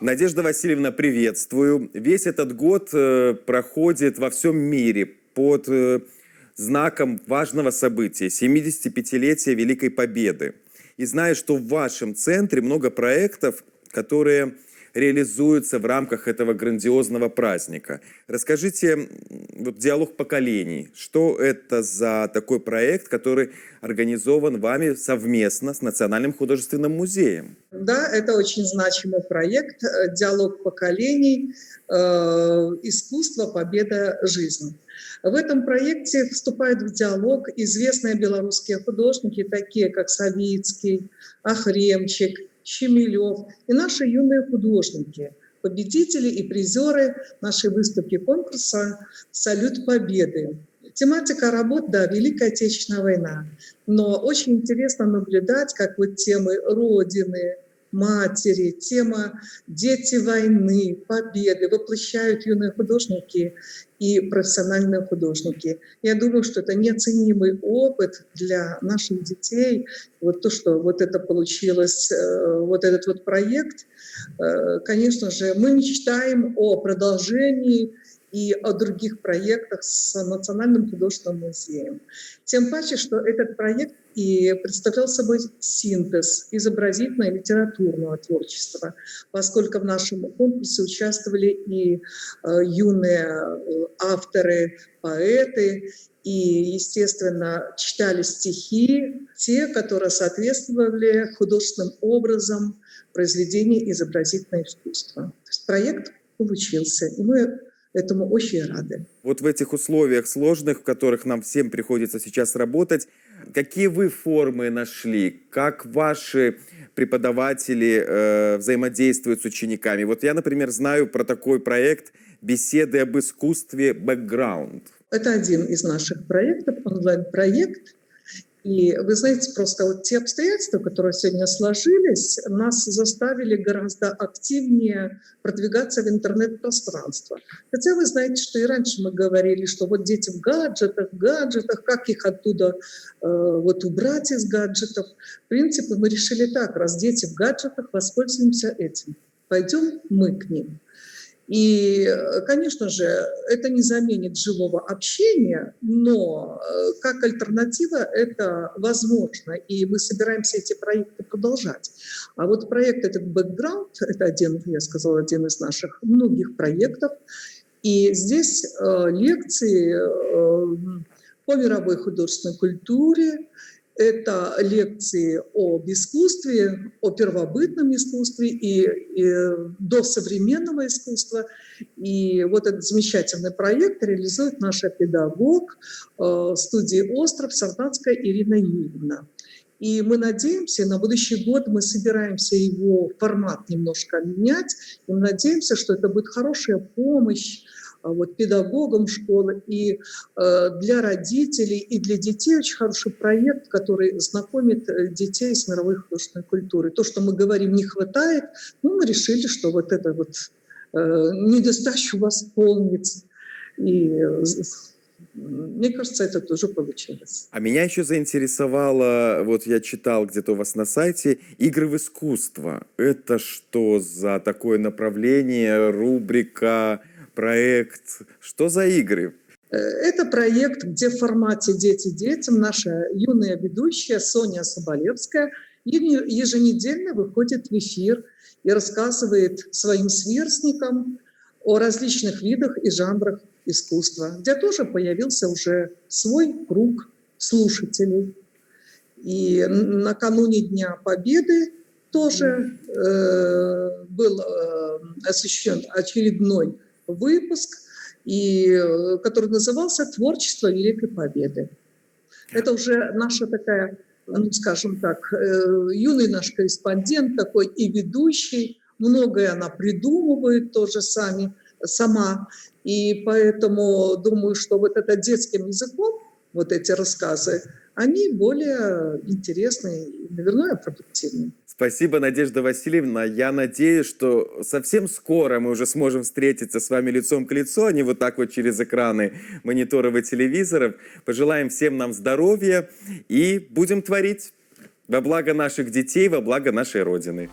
Надежда Васильевна, приветствую. Весь этот год проходит во всем мире под знаком важного события – 75-летия Великой Победы. И знаю, что в вашем центре много проектов, которые реализуются в рамках этого грандиозного праздника. Расскажите, вот диалог поколений, что это за такой проект, который организован вами совместно с Национальным художественным музеем? Да, это очень значимый проект «Диалог поколений. Искусство, победа, жизнь». В этом проекте вступают в диалог известные белорусские художники, такие как Савицкий, Ахремчик, Щемилев и наши юные художники, победители и призеры нашей выставки конкурса «Салют Победы». Тематика работ, да, Великая Отечественная война, но очень интересно наблюдать, как вот темы Родины, матери, тема «Дети войны», «Победы» воплощают юные художники и профессиональные художники. Я думаю, что это неоценимый опыт для наших детей. Вот то, что вот это получилось, вот этот вот проект, конечно же, мы мечтаем о продолжении и о других проектах с Национальным художественным музеем. Тем паче, что этот проект и представлял собой синтез изобразительного и литературного творчества, поскольку в нашем конкурсе участвовали и юные авторы, поэты, и, естественно, читали стихи, те, которые соответствовали художественным образом произведений изобразительного искусства. То есть проект получился, и мы этому очень рады. Вот в этих условиях сложных, в которых нам всем приходится сейчас работать, какие вы формы нашли? Как ваши преподаватели взаимодействуют с учениками? Вот я, например, знаю про такой проект «Беседы об искусстве. Бэкграунд». Это один из наших проектов, онлайн-проект. И вы знаете, просто вот те обстоятельства, которые сегодня сложились, нас заставили гораздо активнее продвигаться в интернет-пространство. Хотя вы знаете, что и раньше мы говорили, что вот дети в гаджетах, как их оттуда вот убрать из гаджетов. В принципе, мы решили так, раз дети в гаджетах, воспользуемся этим. Пойдем мы к ним. И, конечно же, это не заменит живого общения, но как альтернатива это возможно, и мы собираемся эти проекты продолжать. А вот проект этот «Бэкграунд» — это один, я сказала, один из наших многих проектов, и здесь лекции по мировой художественной культуре, это лекции об искусстве, о первобытном искусстве и до современного искусства. И вот этот замечательный проект реализует наша педагог студии «Остров» Сартанская Ирина Юрьевна. И мы надеемся, на будущий год мы собираемся его формат немножко менять, и мы надеемся, что это будет хорошая помощь вот, педагогам школы и для родителей, и для детей очень хороший проект, который знакомит детей с мировой художественной культурой. То, что мы говорим, не хватает, ну, мы решили, что вот это вот недостачу восполнить. И мне кажется, это тоже получилось. А меня еще заинтересовало, вот я читал где-то у вас на сайте, игры в искусство. Это что за такое направление, рубрика, проект? Что за игры? Это проект, где в формате «Дети детям» наша юная ведущая Соня Соболевская еженедельно выходит в эфир и рассказывает своим сверстникам о различных видах и жанрах искусства, где тоже появился уже свой круг слушателей. И накануне Дня Победы тоже был освещен очередной выпуск, который назывался «Творчество Великой Победы». Это уже наша такая, ну, скажем так, юный наш корреспондент такой и ведущий. Многое она придумывает тоже сама. И поэтому думаю, что вот это детским языком, вот эти рассказы, они более интересные и, наверное, продуктивные. Спасибо, Надежда Васильевна. Я надеюсь, что совсем скоро мы уже сможем встретиться с вами лицом к лицу, а не вот так вот через экраны мониторов и телевизоров. Пожелаем всем нам здоровья и будем творить во благо наших детей, во благо нашей Родины.